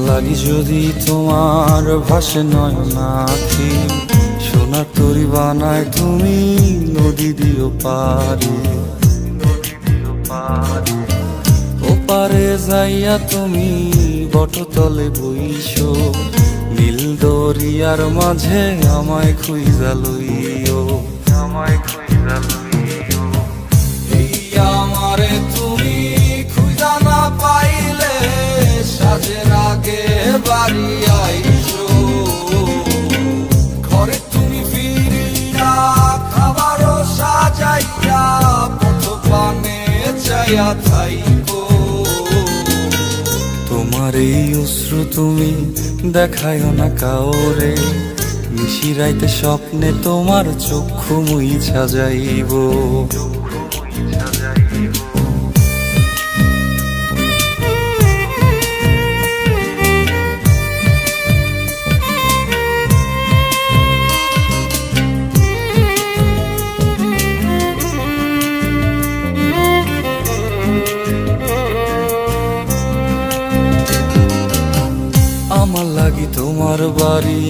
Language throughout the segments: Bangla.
লাগি যদি তোমার ভাসে নয়নাখি, সোনার তরি বানায় তুমি নদী দিও পারে। ওপারে যাইয়া তুমি বটতলে বইসো, নীল দরিয়ার মাঝে আমায় খুঁজা লইও, আমায় খুঁজা লইও। এই আমারে তুমি খুঁজা না পাইলে সাজের আগে বাড়ি আইসো, ঘরে তুমি ফিরিয়া খাবারও সাজাইয়া পথ পানে চাইয়া থাইকো। তোমার এই অশ্রু তুমি দেখায়ও না কাউরে, নিশিরাইতে স্বপ্নে তোমার চক্ষু মুইছা যাইব। আমার লাগি তোমার বাড়ি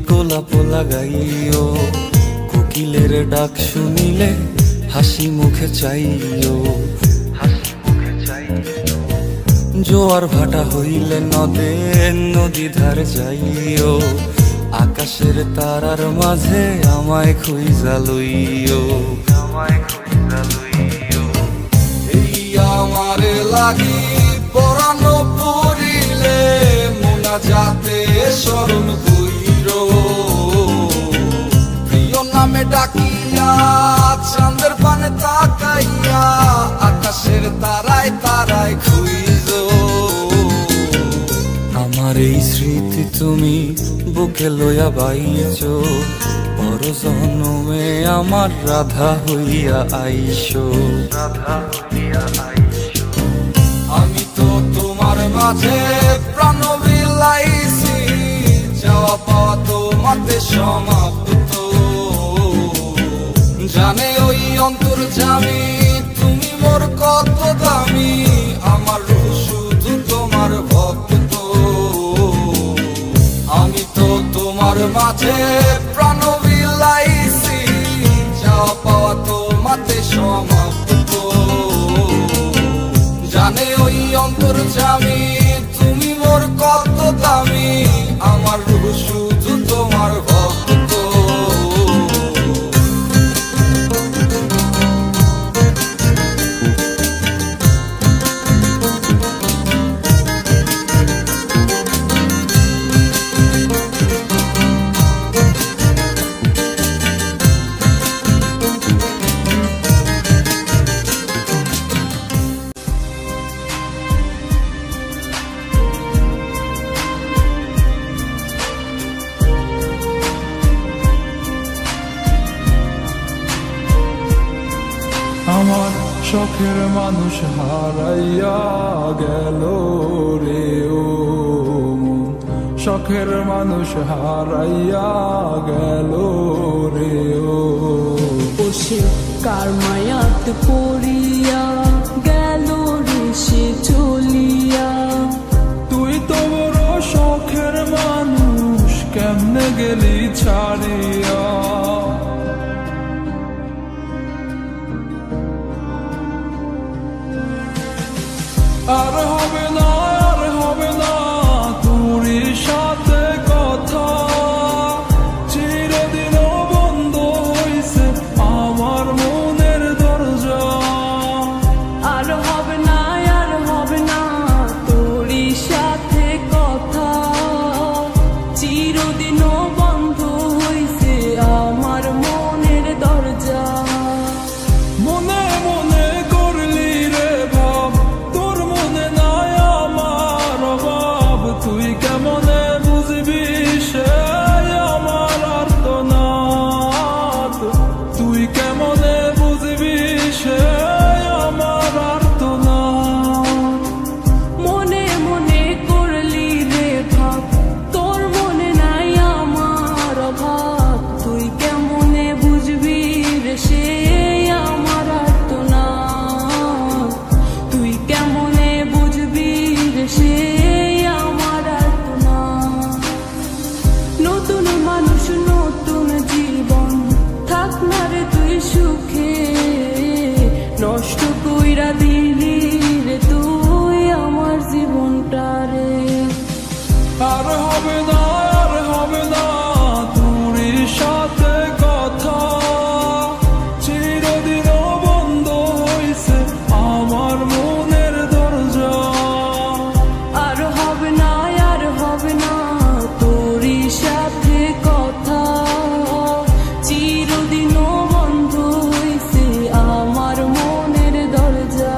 গোলাপ লাগাইও, কোকিলের ডাক শুনিলে হাসি মুখে চাইও, হাসি মুখে চাইও। জোয়ার ভাটা হইলে নদে নদী ধারে যাইও, আকাশের তারার মাঝে আমায় খুঁজা লইও, আমায় খুঁজা লইও। এই আমারে লাগি পরানো পড়িলে যাতে স্মরণ কইরো, প্রিয় নামে ডাকিয়া চাঁদের পানে তাকাইয়া আকাশের তারায় তারায় খুঁজো। আমার এই স্মৃতি তুমি বুকে লইয়া বাইছো, পর জন্মে আমার রাধা হইয়া আইসো, রাধা হইয়া আইসো। আমি তো তোমার মাঝে প্রাণ বিলাইছি, যাওয়া পাওয়া তোমাতে সমাপ্ত। জানে ওই অন্তর্যামী তুমি মোর কত দামি, আমার রূহ শুধু তোমার ভক্ত। আমি তো তোমার মাঝে প্রাণ বিলাইছি, যাওয়া পাওয়া তোমাতে সমাপ্ত। জানে ওই অন্তর্যামী তুমি মোর কত দামি, আমার রূহ শুধু তোমার ভক্ত। আমার শখের মানুষ হারাইয়া গেল রে ও মন, শখের মানুষ হারাইয়া গেল রে ও। সে কার মায়াত পড়িয়া গেল রে সে চলিয়া, তুই তো বড় শখের মানুষ কেমনে গেলি ছাড়িয়া। আর হবে না, আর হবে না তোর সাথে কথা, চিরদিনও বন্ধ হইছে আমার মনের দরজা। আর হবে না, আর হবে না তোর সাথে কথা, চিরদিনও বন্ধ হইছে আমার মনের দরজা। মনে মনে করলি রে ভাব, তোর মনে নাই আমার কইরা দিলি রে তুই আমার জীবনটারে। আর হবে না তোর সাথে কথা, চিরদিন বন্ধ হইছে আমার মনের দরজা। আর হবে না তোর সাথে কথা, চিরদিনও বন্ধ হইছে আমার মনের দরজা।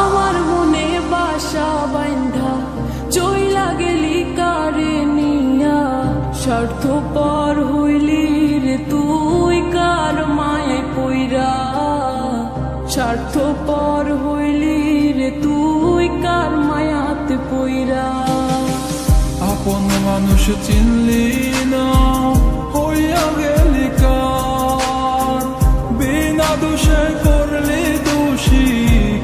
আমার মনে বাসা বাইন্ধা চইলা গেলি কারে নিয়া, স্বার্থপর হইলি রে তুই কার মায়ে পইরা। স্বার্থপর হইলি রে তুই কার মায়াতে পইরা। আপন মানুষ চিনলি না হইয়া গেলি কার, বিনা দোষে করলি দোষী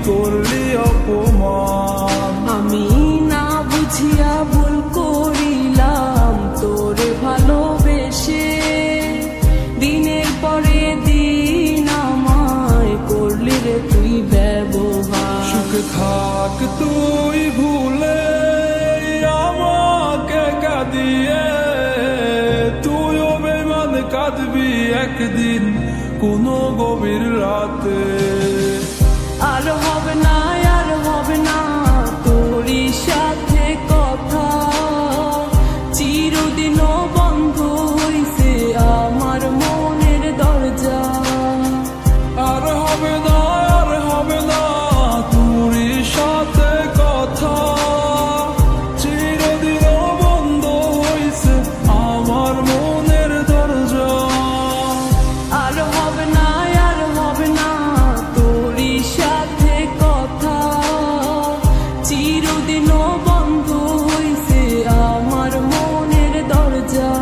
করলি অপমান। আমি না বুঝিয়া ভুল করিলাম তোরে ভালোবেসে, দিনের পরে দিন আমায় করলি রে তুই ব্যবহার। সুখে থাক তুই ভুলে আমাকে কাঁদিয়ে, তুইও বেমান কাঁদবি একদিন কোনো গভীর রাতে। আর হবে না তোর সাথে কথা, চিরদিনও বন্ধ হইছে আমার মনের দরজা। আর হবে না তোর সাথে কথা, চিরদিনও বন্ধ হইছে আমার মনের দরজা। আর হবে না তোর সাথে কথা, চিরদিনও বন্ধ হইছে আমার মনের দরজা।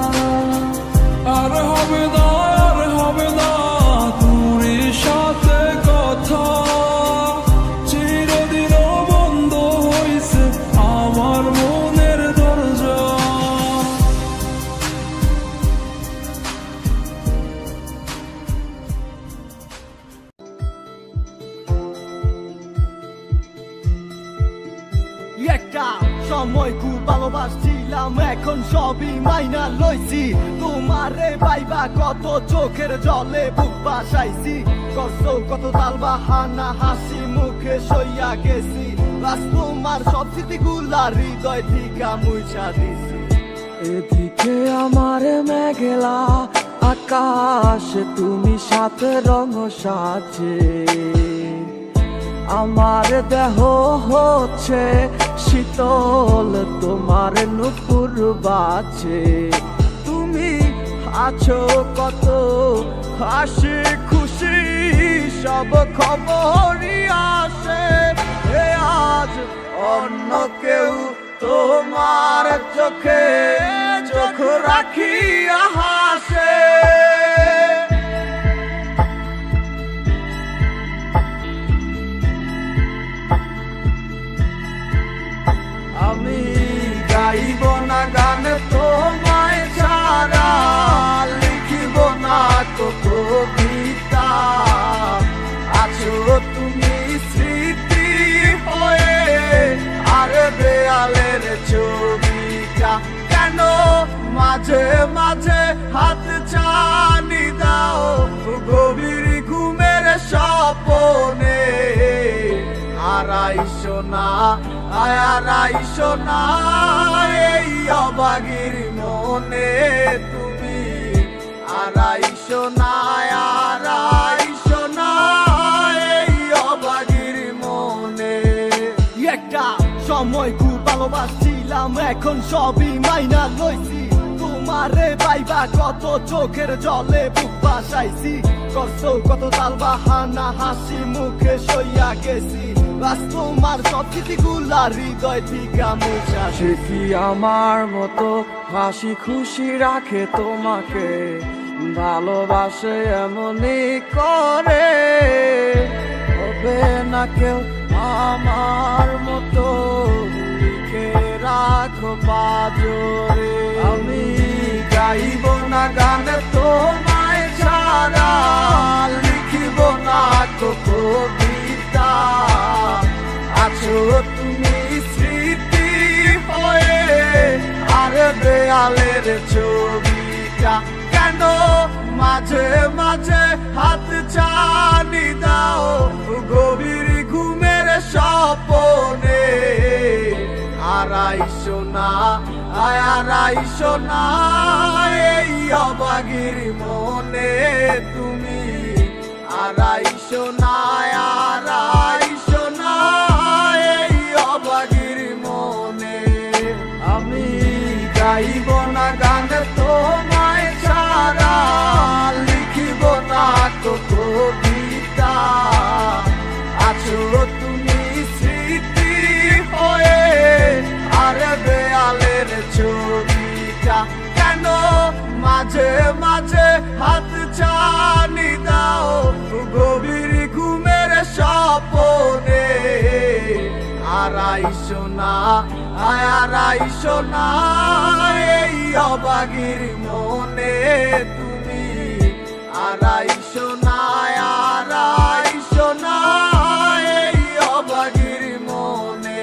আর হবে না তোর সাথে কথা, চিরদিনও বন্ধ হইছে আমার মনের দরজা। একটা সময় খুব ভালোবাসছিলাম, এখন সবই মাইনা লইছি। তোমারে পাইবা কত চোখের জলে বুক বাসাইছি, করছো কত তাল বাহানা হাসি মুখে সইয়া গেছি। বাস তোমার সব স্মৃতিগুলা হৃদয় থিকা মুইছা দিছি। এদিকে আমার মেঘলা আকাশ, তুমি সাথে রঙ সাজে, আমার দেহ হচ্ছে শীতল তোমার নুপুর বাজে। তুমি আছো কত হাসি খুশি, সব খবরই আসে। আজ অন্য কেউ তোমার চোখে চোখ রাখিয়া হাসে। আমি গাইব না গান তোমায় ছাড়া, লিখিব না তো কবিতা। আছো তুমি স্মৃতি হয়ে, আর দেয়ালের ছবিটা কেন মাঝে মাঝে হাত ছানি দাও গভীর ঘুমের স্বপনে। আড়াইশো না এই অবাগির মনে তুমি। আড়াইশো না এই অবাগির মনে। একটা সময় খুব ভালোবাসছিলাম, এখন সবই মাইনা লইছি। তোমারে পাইবা কত চোখের জলে বুক বাসাইছি, করছো কত তাল বাহানা হাসি মুখে সইয়া গেছি। আজ তোমার সব স্মৃতিগুলা হৃদয় থেকে মুছা। সে কি আমার মতো হাসি খুশি রাখে তোমাকে, ভালোবাসে এমনই করে, হবে না কেউ আমার মতো লিখে রাখো পাজরে। আমি গাইব না গানে তোমায় ছাড়া, লিখিব না কবিতা, আছো তুমি স্মৃতি হয়ে আর দেয়ালের ছবিটা। কেন মাঝে মাঝে হাত ছানি দাও গভীর ঘুমের স্বপনে, আড়াইশো না আড়াইশো না এই অবাগির মনে তুমি, আড়াইশো না আড়াইশো না এই অবাগির মনে। আমি গাইব না গান তোমায় ছাড়া, লিখিব না কবিতা, আছো তুমি স্মৃতি হয়ে আর দেয়ালের ছবিটা। কেন মাঝে মাঝে হাত ছানি দাও গভীর ঘুমের স্বপনে, আড়াইশো না আড়াইশো না এই অবাগির মনে তুমি, আড়াইশো না আড়াইশো না এই অবাগির মনে।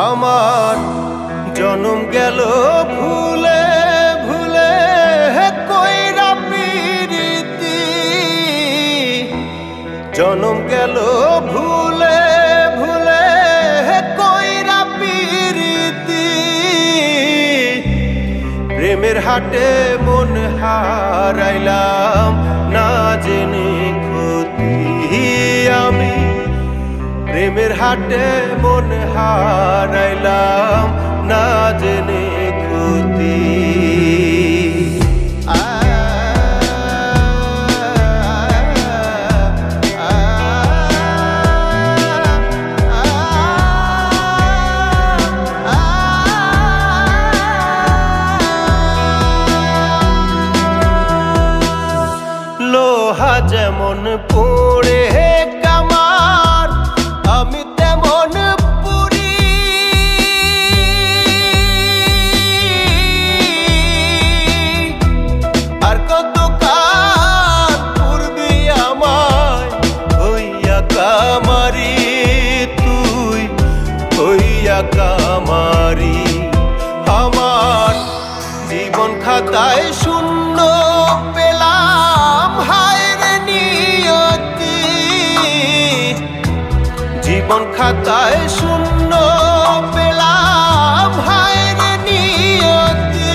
আমার জনম গেল ভুলে ভুলে কইরা প্রীতি, জনম গেল ভুলে ভুলে কইরা প্রীতি, প্রেমের হাটে মন হারাইলাম না জেনে ক্ষতি আমি, প্রেমের হাটে মন হারাইলাম না জেনে ক্ষতি। লোহা যেমন পড়ে কামার, আমি তেমন পুরি, আর কত কাল পূর্বি আমায় হইয়া কামারি, তুই হইয়া কামারি। আমার জীবন খাতায় শূন্য পেলাম হায় রে নিয়তি, জীবন খাতায় শূন্য পেলাম হায় রে নিয়তি,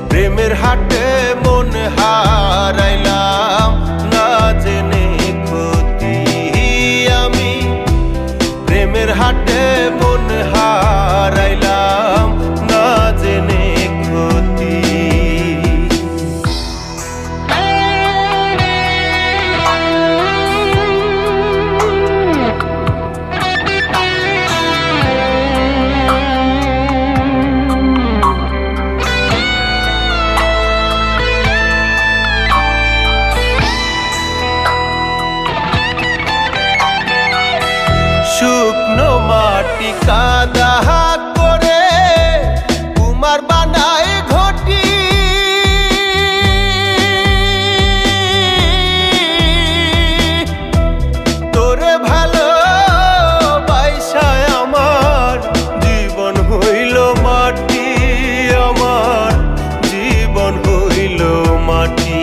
প্রেমের হাটে মন হারাইলাম না জেনে ক্ষতি আমি, প্রেমের হাটে মন হারাইলাম না জেনে ক্ষতি। শুকনো মাটি কাদা করে কুমার বানায় ঘটি, তোরে ভালো বাইসায় আমার জীবন হইল মাটি, আমার জীবন হইল মাটি।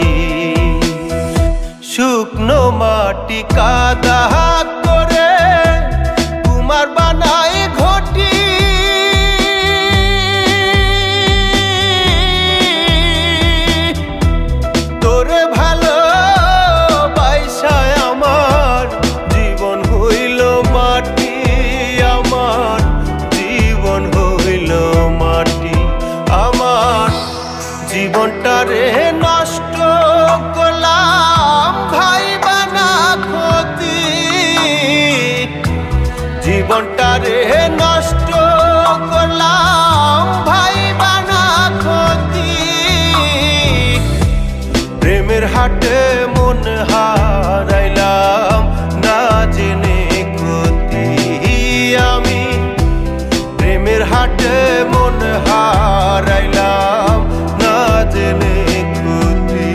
শুকনো মাটি কাদা করে কুমার বানায় ঘটি, হাটে মন হারাইলাম না জেনে ক্ষতি আমি প্রেমের হাটে মন হারাইলাম না জেনে ক্ষতি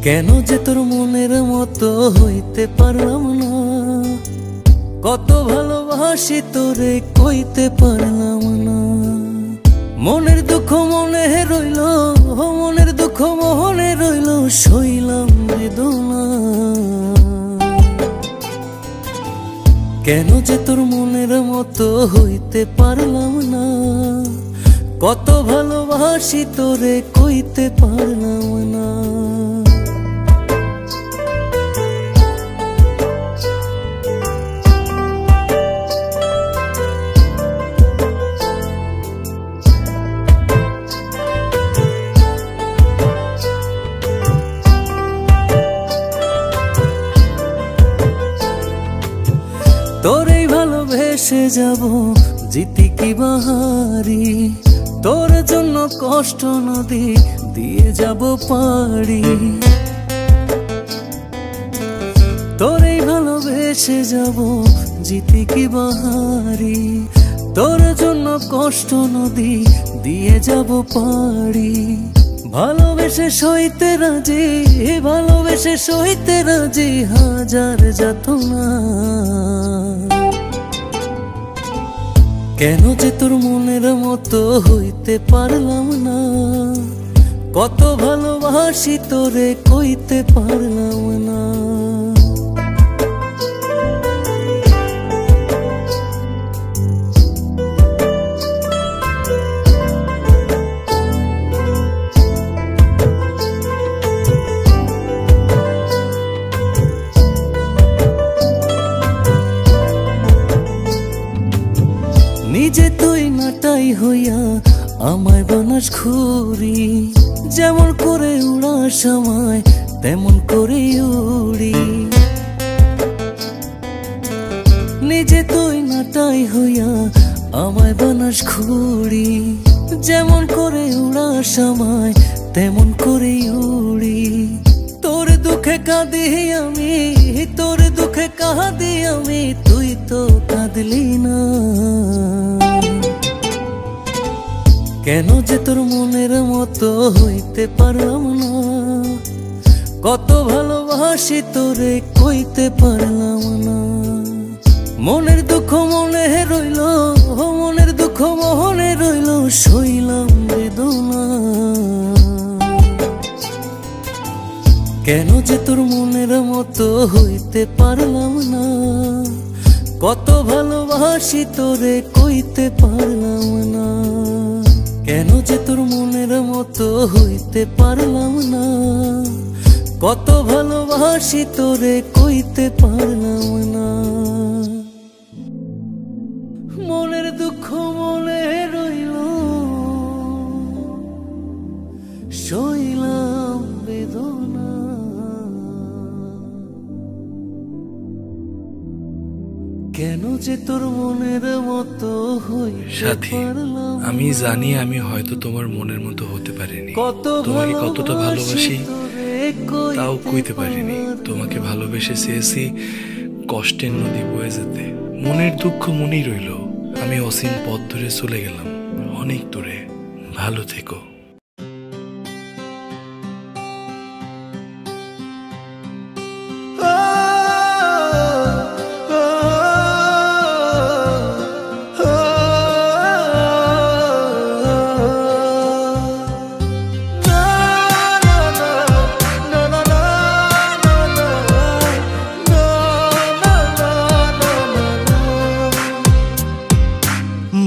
কেন যে তোর মনের মতো হইতে পারলাম না, কত ভালোবাসি তোরে কইতে পারলাম না। মনের দুঃখ মনে রইল, মনের দুঃখ মনে রইল, সইলাম বেদনা। কেন যে তোর মনের মতো হইতে পারলাম না, কত ভালোবাসি তোরে কইতে পারলাম না। তোরেই ভালোবেসে যাব জিতি কি বাহারি, তোর জন্য কষ্ট নদী দিয়ে যাব পাড়ি। তোরেই ভালোবেসে যাব জিতি কি বাহারি, তোর জন্য কষ্ট নদী দিয়ে যাব পাড়ি। ভালোবেসে সইতে রাজি, ভালোবেসে সইতে রাজি হাজার যাতনা। কেন যে তোর মনের মতো হইতে পারলাম না, কত ভালোবাসি তোরে কইতে পারলাম না। নিজে তুই নাটাই হইয়া আমায় বানাস ঘুরি, যেমন করে উড়া সময় তেমন করে উড়ি। নিজে তুই নাটাই হইয়া আমায় বানাস ঘুরি, যেমন করে উড়া সময় তেমন করে উড়ি। তোর দুঃখে কাঁদি আমি, তোর দুঃখে কাঁদি আমি, তুই তো কাঁদলি না। কেন যে তোর মনের মতো হইতে পারলাম না, কত ভালোবাসি তোরে কইতে পারলাম না। মনের দুঃখ মনে রইল, মনের দুঃখ মনে রইল, সইলাম বেদনা। কেন যে তোর মনের মতো হইতে পারলাম না, কত ভালোবাসি তোরে কইতে পারলাম না। কেন যে তোর মনের মতো হইতে পারলাম না, কত ভালোবাসি তোরে কইতে পারলাম না। মনের দুঃখ মনে রইল, সইলাম বেদনা। কেন যে তোর মনের মতো হইতে সাথী, পারলাম না। আমি জানি আমি হয়তো তোমার মনের মতো হতে পারিনি, তোমাকে কতটা ভালোবাসি তাও কইতে পারিনি। তোমাকে ভালোবেসে চেয়েছি কষ্টের নদী বয়ে যেতে, মনের দুঃখ মনেই রইল। আমি অসীম পথ ধরে চলে গেলাম অনেক দূরে। ভালো থেকো।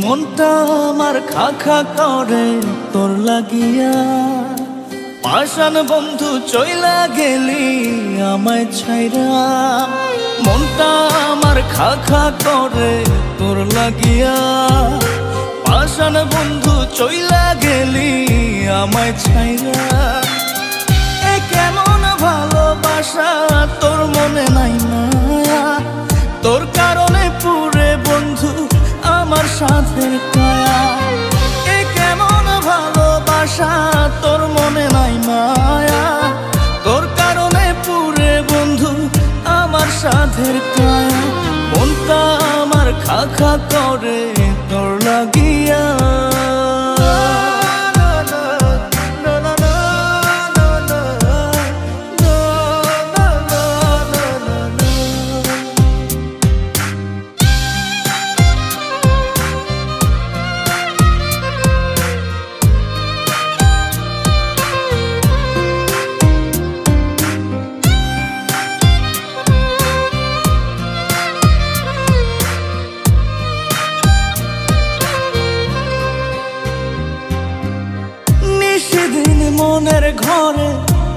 মনটা আমার খা খা করে তোর লাগিয়া, পাষাণ বন্ধু চইলা গেলি আমায় ছাইরা। মনটা আমার খা খা করে তোর লাগিয়া, পাষাণ বন্ধু চইলা গেলি আমায় ছাইরা। এ কেমন ভালোবাসা তোর মনে নাই মায়া, তোর কারণে পুরে বন্ধু আমার সাথের কায়া। এ কেমন ভালোবাসা তোর মনে নাই মায়া, তোর কারণে পুরে বন্ধু আমার সাথের কায়া। মনটা আমার খা খা করে তোর লাগিয়া।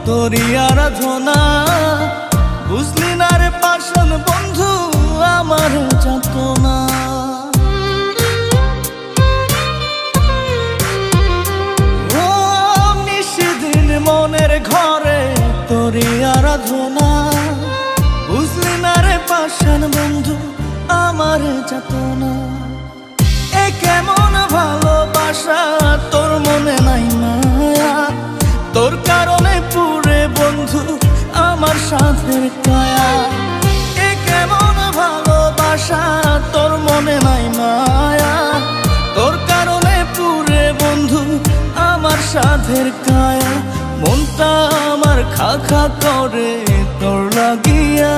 তোরই আরাধনা বুঝলি না রে পাষাণ বন্ধু আমার যাতনা ও নিশিদিন মনের ঘরে তোরই আরাধনা বুঝলি না রে পাষাণ বন্ধু আমার যাতনা এ কেমন ভালোবাসা তোর মনে নাই মায়া তোর কারণে পুরে বন্ধু আমার সাথের কায়া এ কেমন ভালোবাসা তোর মনে নাই মায়া তোর কারণে পুরে বন্ধু আমার সাথের কায়া মনটা আমার খা খা করে তোর লাগিয়া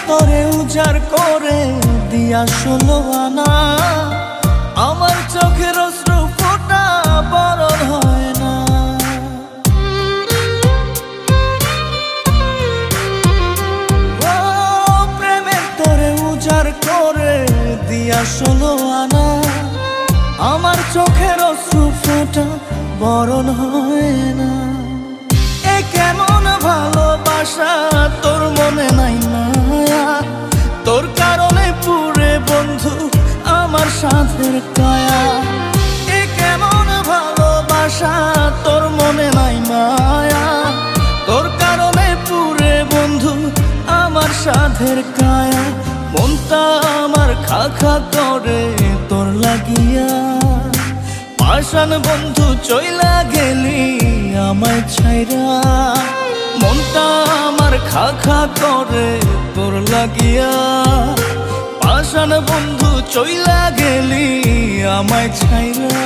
তোরে উজাড় করে দিয়া 16 আনা আমার চোখের অশ্রু ফোঁটা বরণ হয় না ও প্রেমের তোরে উজাড় করে দিয়া 16 আনা আমার চোখের অশ্রু ফোঁটা বরণ হয় না এ কেমন ভালোবাসা তোর মনে নাই মায়া তোর কারণে পুরে বন্ধু আমার সাথের কায়া এ কেমন ভালোবাসা তোর মনে নাই মায়া তোর কারণে পুরে বন্ধু আমার সাথের কায়া মনটা আমার খা খা করে তোর লাগিয়া পাষাণ বন্ধু চইলা গেলি আমায় ছাইরা মনটা আমার খা খা করে তোর লাগিয়া পাষাণ বন্ধু চইলা গেলি আমায় ছাইরা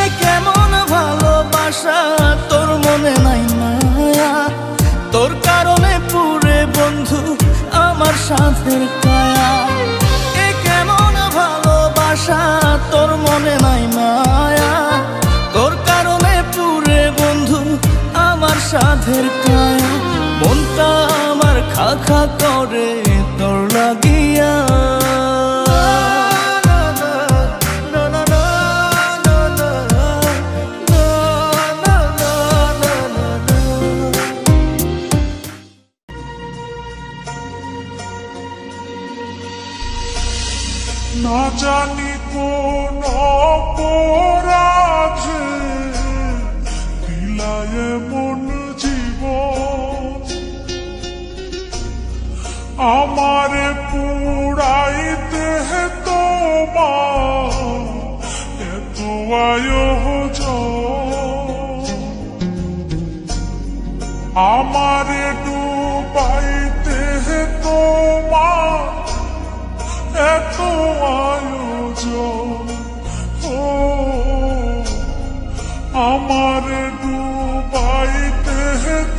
এ কেমন ভালোবাসা তোর মনে নাই মায়া তোর কারণে পুরে বন্ধু আমার সাথের কায়া এ কেমন ভালোবাসা তোর মনে নাই মায়া তোর কারণে পুরে বন্ধু আমার সাথের কায়া মনটা আমার খা খা করে তোর লাগিয়া না জানি কোন অপরাধে দিলায় মন জীবন আমারে পুরাইতে তোমার এত আয়োজন আমারে ডুবাইতে তোমার এত আয়োজন ও আমার ডুবাইতে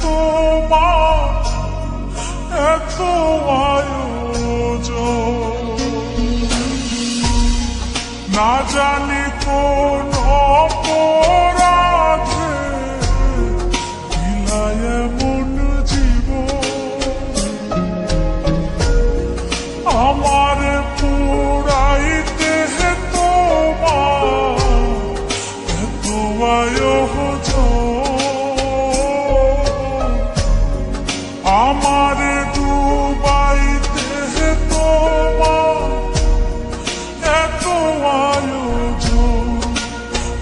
তোমার এত আয়োজন না জানি কোন অপরাধে দিলায় মন জীবন আমার পুরাইতে তোমার এত আয়োজন আমার ডুবাইতে তোমার এত আয়োজন ও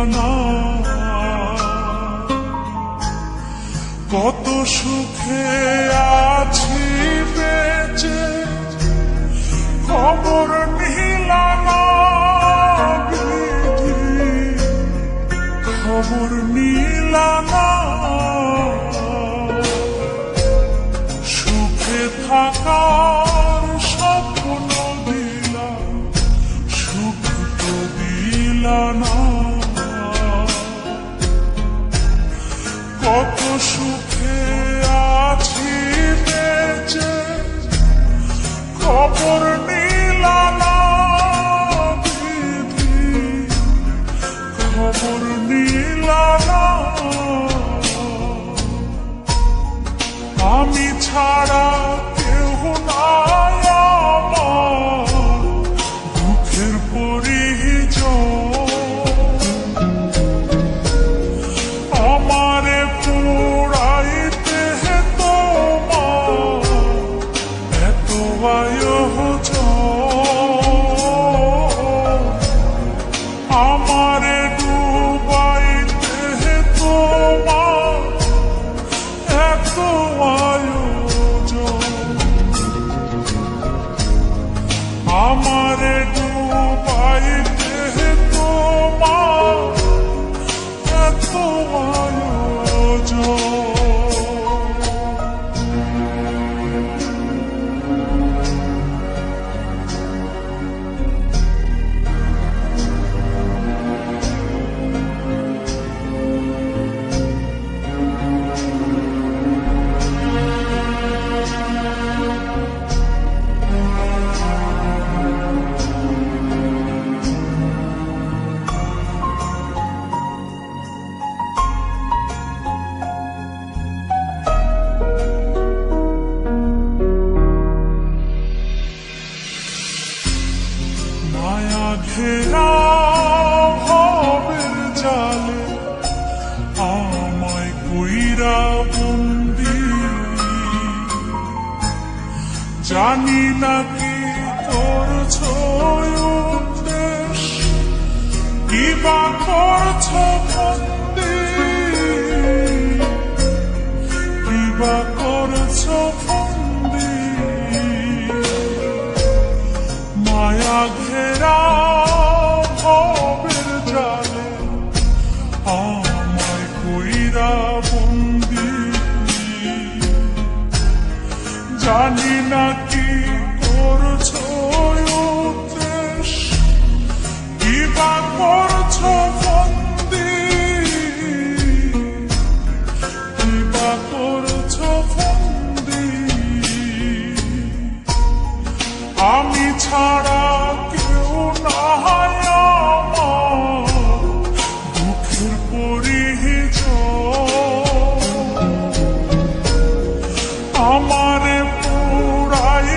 না কত সুখে আছি বেঁচে খবর নিলা না খবর নিলা না সুখে থাকার স্বপ্ন দিলা সুখ তো দিলা না কত সুখে আছি বেঁচে খবর নিলা না খবর নিলা না আমি ছাড়া কেউ নাই আমার দুঃখের পরিজন আমারে পোড়াইতে তোমার এত আয়োজন আমারে ডুবাইতে তোমার এত আয়োজন আমারে ডুবাইতে তোমার এত আয়োজন মায়া ঘেরা ভবের জালে আমায় কইরা বন্দি জানি না কি করছ উদ্দেশ কিবা করছ বন্দি কিবা করছ বন্দি মায়া ঘেরা ভবের জালে আমায় কইরা বন্দি জানি না কি করছ উদ্দেশ কিবা করছ বন্দি কিবা করছ বন্দি আমি ছাড়া কেউ নাই আমার দুঃখের পরিজন আমারে পোড়াই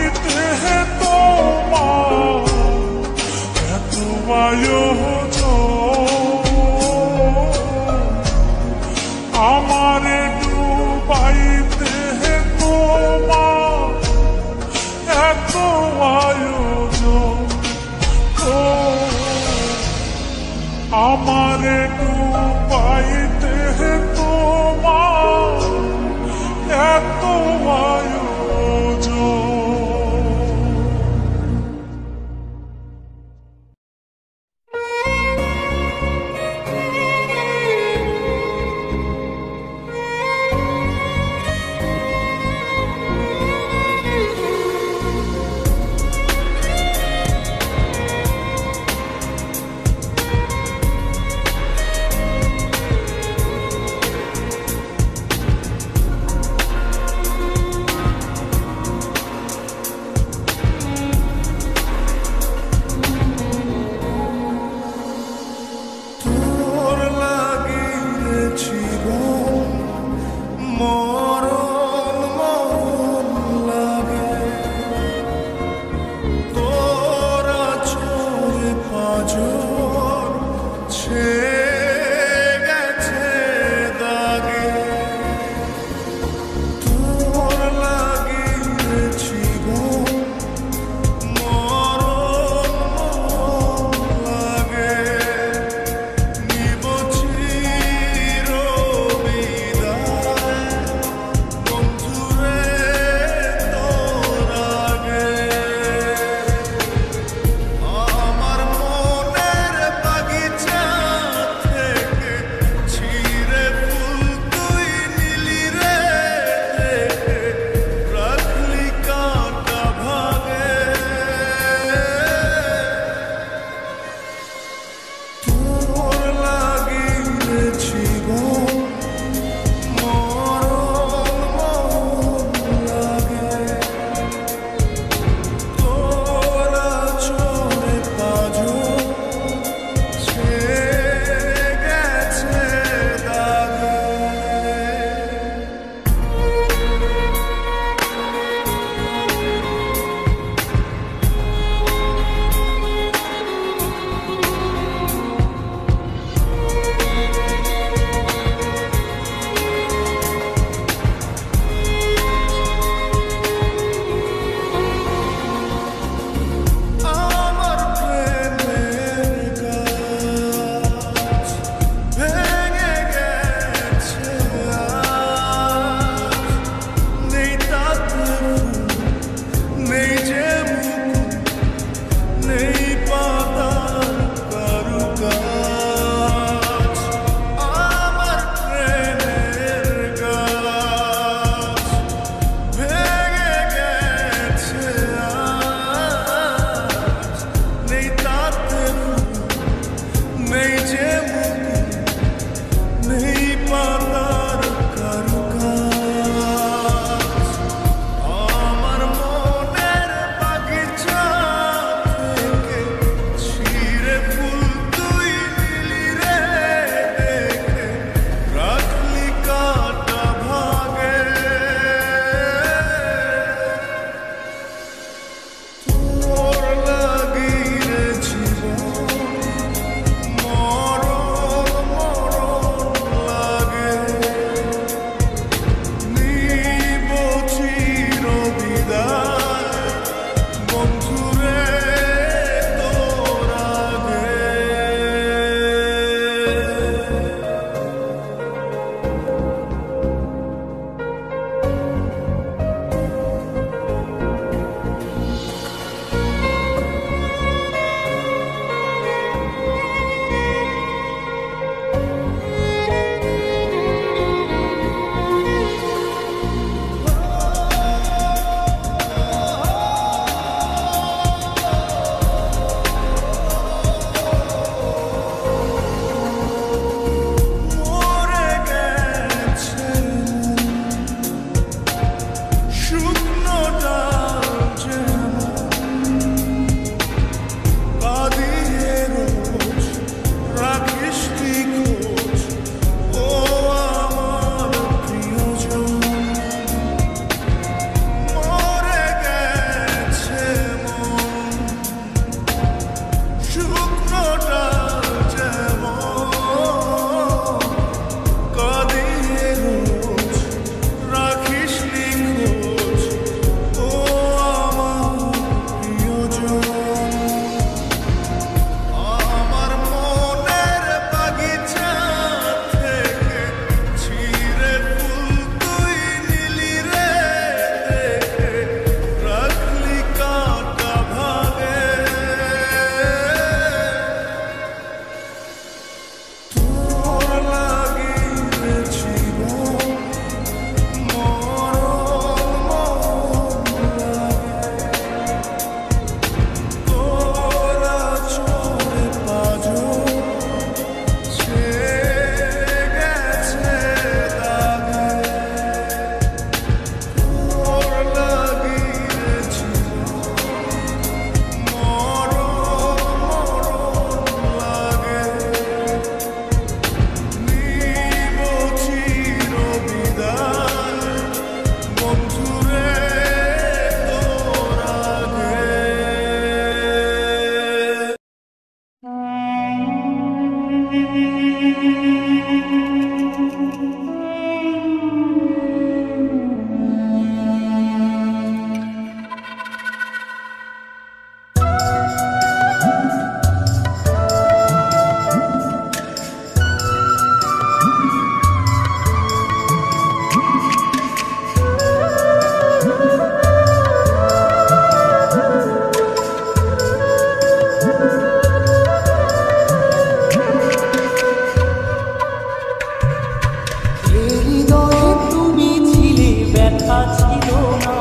দেখা ছিল না,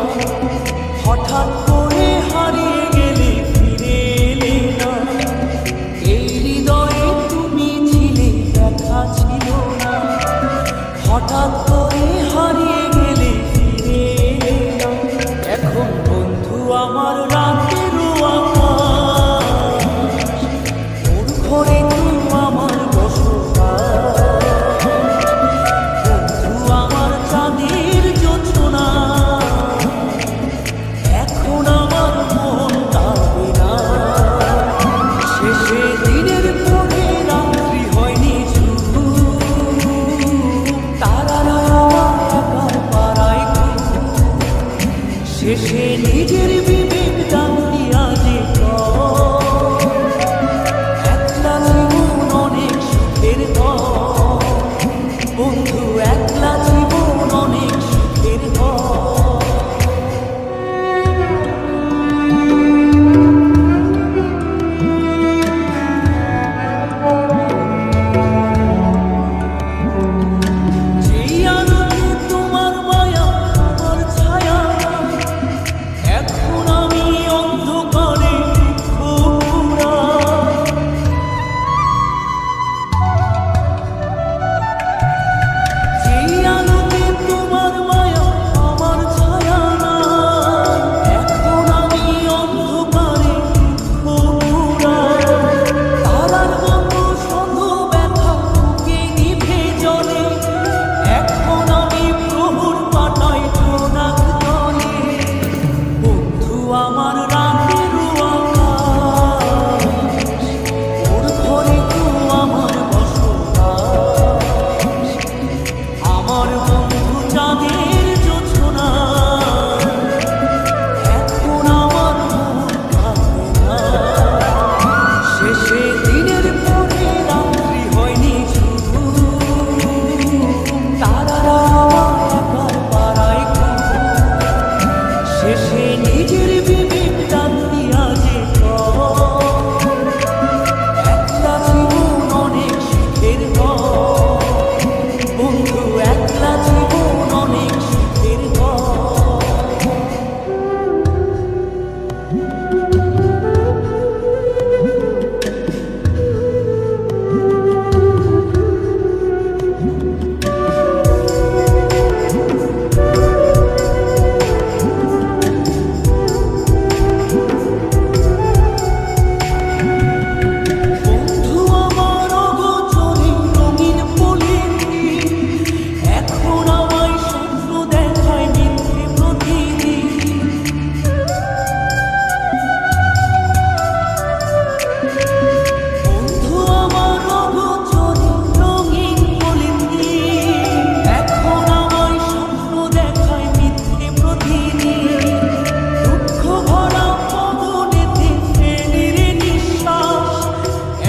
হঠাৎ করে হারিয়ে গেলে ফিরে এলে না। এই হৃদয়ে তুমি ছিলে দেখা ছিল না, হঠাৎ করে হারিয়ে গেলে ফিরে এলে না। এখন বন্ধু আমার রাতেরও আকাশ, ওর ঘরে তুমি আমার বসবাস। বন্ধু আমার চাঁদের জোছনা, এখন আমার মন কাঁদে না। শেষে দিনের পরে রাত্রি হয়নি শুধু, তারারা আমার একার পাড়ায় ঘুম। শেষে নিজের বিবেক জানতি আজি একলা জীবন অনেক সুখের পর। বন্ধু একলা জীবন অনেক সুখের পর। যেই আলোতে তোমার মায়া আমার ছায়া, এখন আমি অন্ধকারে ঘোরা। যেই আলোতে তোমার মায়া আমার ছায়া না, এখন আমি অন্ধকারে ঘোরা। তারার মতো শত ব্যথা বুকে নিভে জ্বলে, এখন আমি প্রহর পাঠাই প্রণাম জলে। বন্ধু আমার রাতেরও আকাশ, ওর ঘরে তো আমার বসবাস। আমার বন্ধু চাঁদের জোছনা, এখন আমার মন কাঁদে না। শেষে দিনের পরে রাত্রি হয়নি শুধু, তারারা আমার একার পাড়ায় ঘুম। শেষে নিজের বিবেক জানতি আজি একলা জীবন অনেক সুখের পর। বন্ধু একলা জীবন অনেক সুখের পর। বন্ধু আমার অগোচরে রঙিন পলিতি, এখন আমায় স্বপ্ন দেখায় মিথ্যে প্রতিদিন। বন্ধু আমার অগোচরে রঙিন পলিতি, এখন আমায় স্বপ্ন দেখায় মিথ্যে প্রতিদিন। দুঃখ ভরা পবনেতে ফেলির নিঃশ্বাস,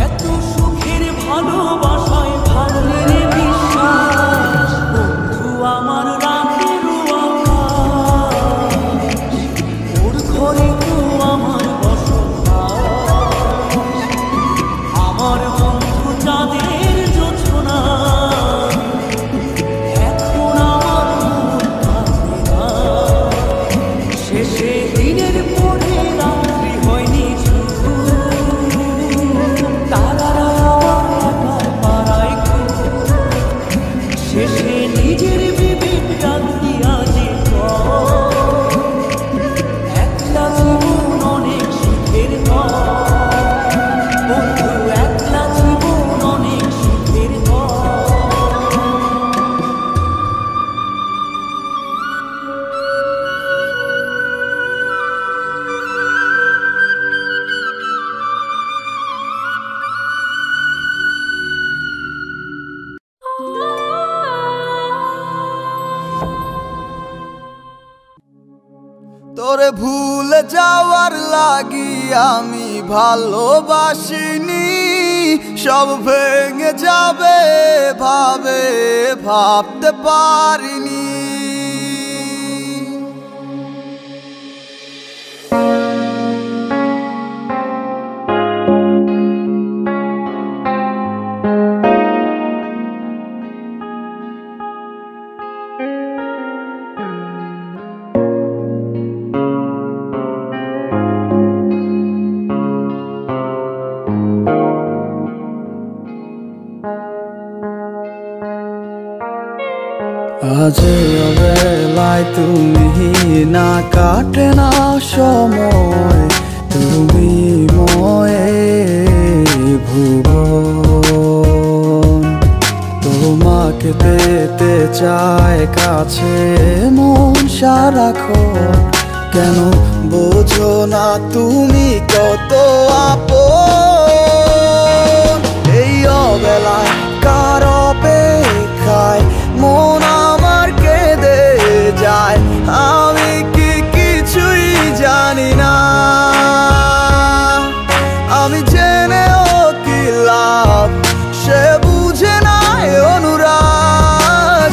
এত সুখের ভালোবাসায় ভাঙলে বিশ্বাস। বন্ধু আমার রাতেরও আকাশ, ওর ঘরে তো আমার বসবাস। আমার বন্ধু চাঁদের জোছনা, এখন আমার মন কাঁদে না। শেষে দিনের পরে রাত্রি হয়নি শুধু, তারারা আমার একার পাড়ায় ঘুম। শেষে নিজের বিবেক জানতি আজি একলা জীবন অনেক সুখের পর। বন্ধু একলা জীবন অনেক সুখের পর। তোরে ভুলে যাওয়ার লাগি আমি ভালোবাসিনি, সব ভেঙে যাবে ভাবে ভাবতে পারিনি। আজ অবেলায় তুমি না কাটে না সময়, তুমি ময়ে ভুবন। তোমাকে পেতে চায় কাছে মন সারাক্ষণ, কেন বোঝো না তুমি কত আপন। এই অবেলায় কার অপেক্ষায় মন আমার কেঁদে যায়, আমি কি কিছুই জানি না। আমি জেনেও কি লাভ, সে বুঝে নাই অনুরাগ,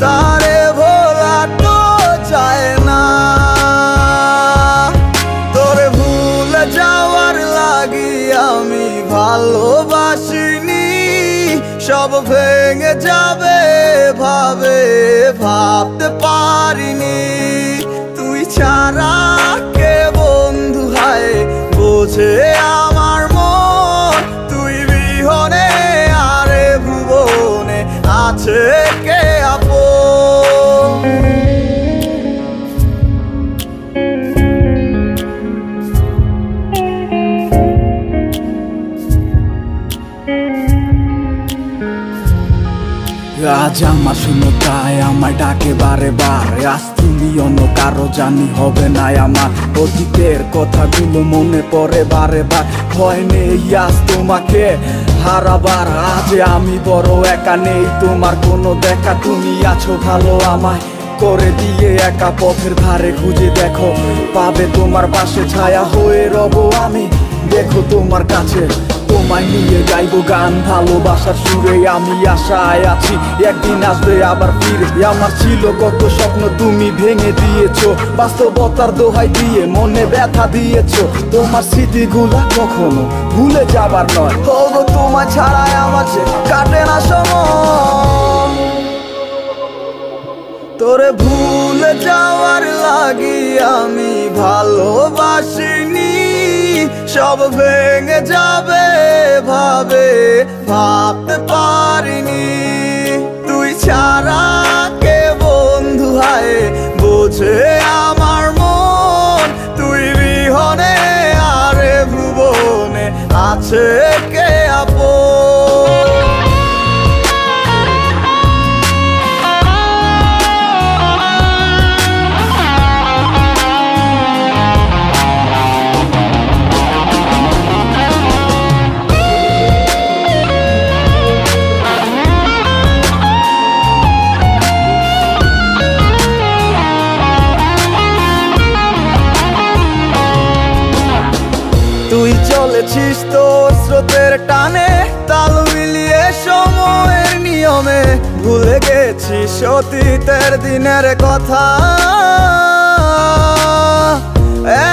তারে ভোলা তো চায় না। তোরে ভুলে যাওয়ার লাগি আমি ভালোবাসিনি, সব ভেঙে যাবে ভাবে ভাবতে পারিনি। তুই ছাড়া কে বন্ধু হায় বোঝে আমার মন, তুই বিহনে আরে ভুবনে আছে কে আপন। আজ আমার শূন্যতায় আমায় ডাকে বারে বারে, আজ তুমি অন্য কারো জানি হবে না আমার। অতীতের কথাগুলো মনে পড়ে বারে বার, ভয় নেই আজ তোমাকে হারাবার। আজ আমি বড় একা, নেই তোমার কোনো দেখা, তুমি আছো ভালো আমায় করে দিয়ে একা। পথের ধারে খুঁজে দেখো পাবে তোমার পাশে, ছায়া হয়ে রব আমি দেখো তোমার কাছে। তোমায় নিয়ে গাইবো গান ভালোবাসার সুরে, আমি আশায় আছি একদিন আসবে আবার ফিরে। আমার ছিল কত স্বপ্ন তুমি ভেঙে দিয়েছো, বাস্তবতার দোহাই দিয়ে মনে ব্যথা দিয়েছো। তোমার স্মৃতিগুলা কখনো ভুলে যাবার নয়, তবু তোমার ছাড়াই আমার যে কাটে না সময়। তোরে ভুলে যাওয়ার লাগি আমি ভালোবাসিনি, সব ভেঙে যাবে ভাবে ভাবতে পারিনি। তুই ছাড়া কে বন্ধু হায় বোঝে আমার মন, তুই বিহনে আরে ভুবনে আছে কে আপন। তুই চলেছিস তোর স্রোতের টানে, তাল মিলিয়ে সময়ের নিয়মে, ভুলে গেছিস অতীতের দিনের কথা।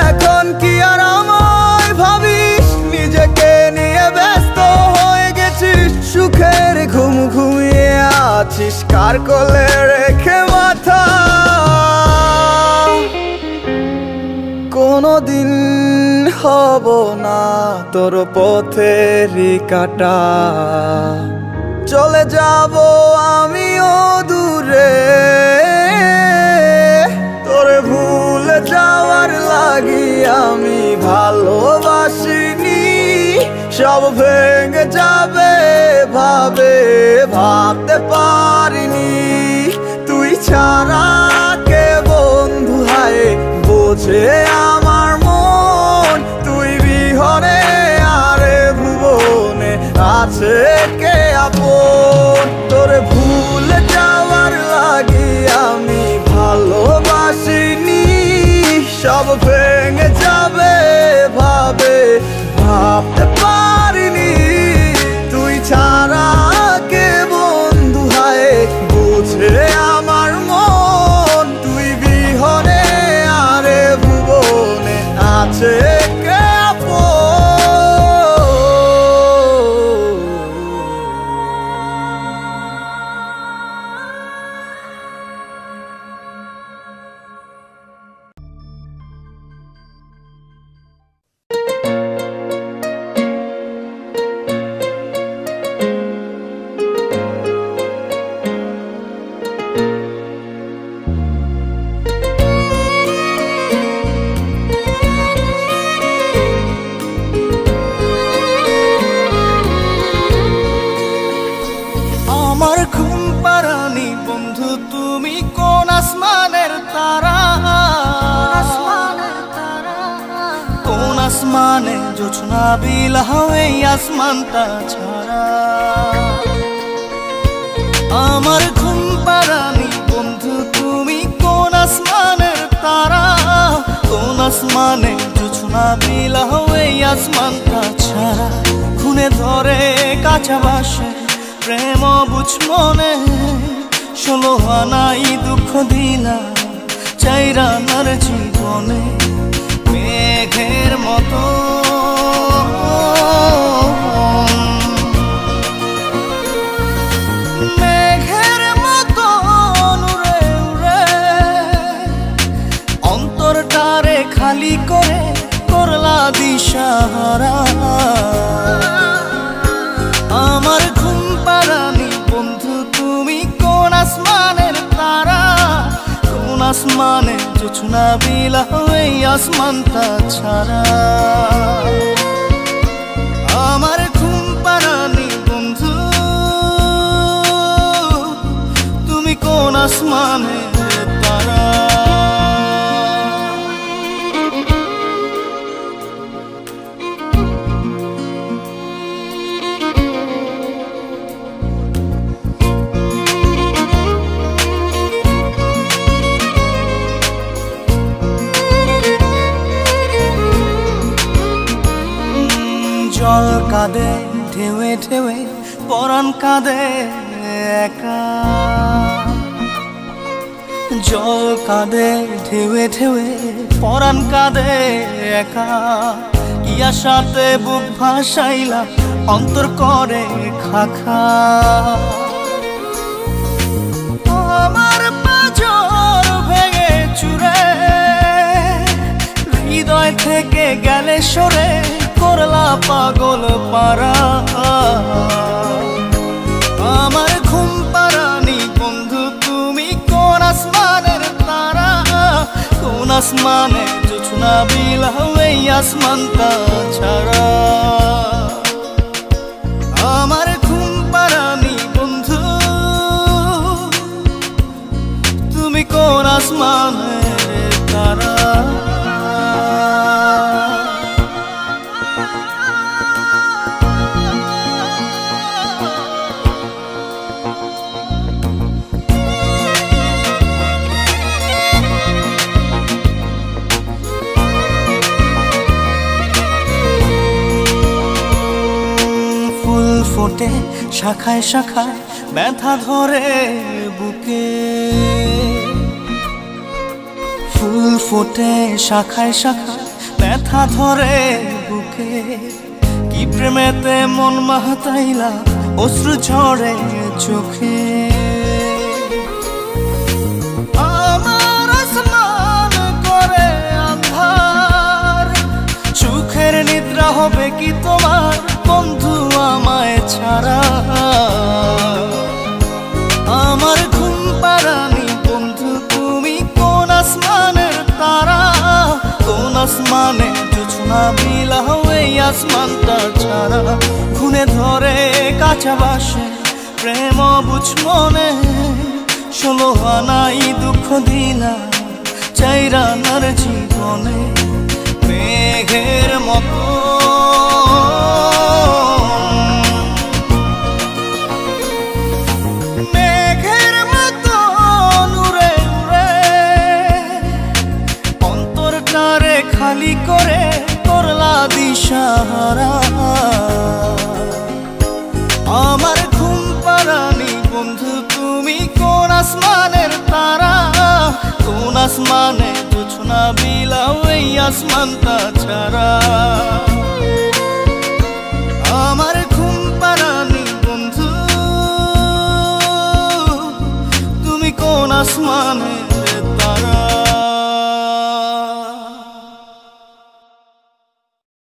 এখন কি আর আমায় ভাবিস, নিজেকে নিয়ে ব্যস্ত হয়ে গেছিস। সুখের ঘুম ঘুমিয়ে আছিস কার কোলে রেখে মাথা। কোনদিন হব না তোর পথেরই কাটা, চলে যাব আমিও দূরে। তোরে ভুলে যাওয়ার লাগি আমি ভালোবাসিনি, সব ভেঙে যাবে ভাবে ভাবতে পারিনি। তুই ছাড়া কে বন্ধু হায় বোঝে আমার মন, তুই বিহনে আরে ভুবনে আছে কে আপন। তোরে ভুলে যাওয়ার লাগি আমি ভালোবাসিনি, সব ভেঙে যাবে ভাবে ভাবতে পারিনি। তুই ছাড়া কে বন্ধু হায় বুঝে আমার মন, তুই বিহনে আরে ভুবনে আছে কে আপন। ঘুম পাড়ানি বন্ধু তুমি কোন আসমানের তারা, কোন আসমানে জোছনা বিলাও এই আসমানটা ছাড়া। আমার ঘুম পাড়ানি বন্ধু তুমি কোন আসমানের তারা, কোন আসমানে জোছনা বিলাও এই আসমানটা ছাড়া। খুনে ধরে কাঁচা বাসে প্রেম বুঝ মনে, 16 আনাই দুঃখ দিলা চাইরানার জীবনে। মেঘের মতো মেঘের মতো উড়ে উড়ে অন্তরটারে খালি করে করলা দিশাহারা। আমার ঘুম পাড়ানি বন্ধু তুমি কোন আসমানের তারা, কোন আসমানে জোছনা বিলাও এই আসমানটা ছাড়া। আমার ঘুম পাড়ানি বন্ধু তুমি কোন আসমানের তারা। জল কাঁদে ঢেউে ঢেউে পরাণ কাঁদে একা, জল কাঁদে ঢেউে ঢেউে পরাণ কাঁদে একা। কি আশাতে বুক ভাসাইলা অন্তর করে খাখা। আমার পাঁজর ভেঙে চুরে হৃদয় থেকে গেলে সরে করলা পাগল পারা। আমার ঘুম পাড়ানি বন্ধু তুমি কোন আসমানের তারা, কোন আসমানে জোছনা বিলাও এই আসমানটা ছাড়া। আমার ঘুম পাড়ানি বন্ধু তুমি কোন আসমানের তারা। ফোটে শাখায় শাখায় ব্যথা ধরে বুকে, ফুল ফোটে শাখায় শাখায় ব্যথা ধরে বুকে। কি প্রেমেতে মন মাতাইলা অশ্রু ঝরে চোখে। আমার আসমান করে আন্ধার, সুখের নিদ্রা হবে কি তোমার বন্ধু আমায় ছাড়া। আমার ঘুম পাড়ানি বন্ধু তুমি কোন আসমানের তারা, কোন আসমানে জোছনা বিলাও এই আসমানটা ছাড়া। খুনে ধরে কাঁচা বাসে প্রেম বুঝ মনে, 16 আনাই দুঃখ দিলা চাইরানার জীবনে। মেঘের মতো মেঘের মতো উড়ে উড়ে অন্তরটারে খালি করে করলা দিশাহারা। আমার ঘুম পাড়ানি বন্ধু তুমি কোন আসমানের তারা, কোন আসমানে জোছনা বিলাও এই আসমানটা ছাড়া।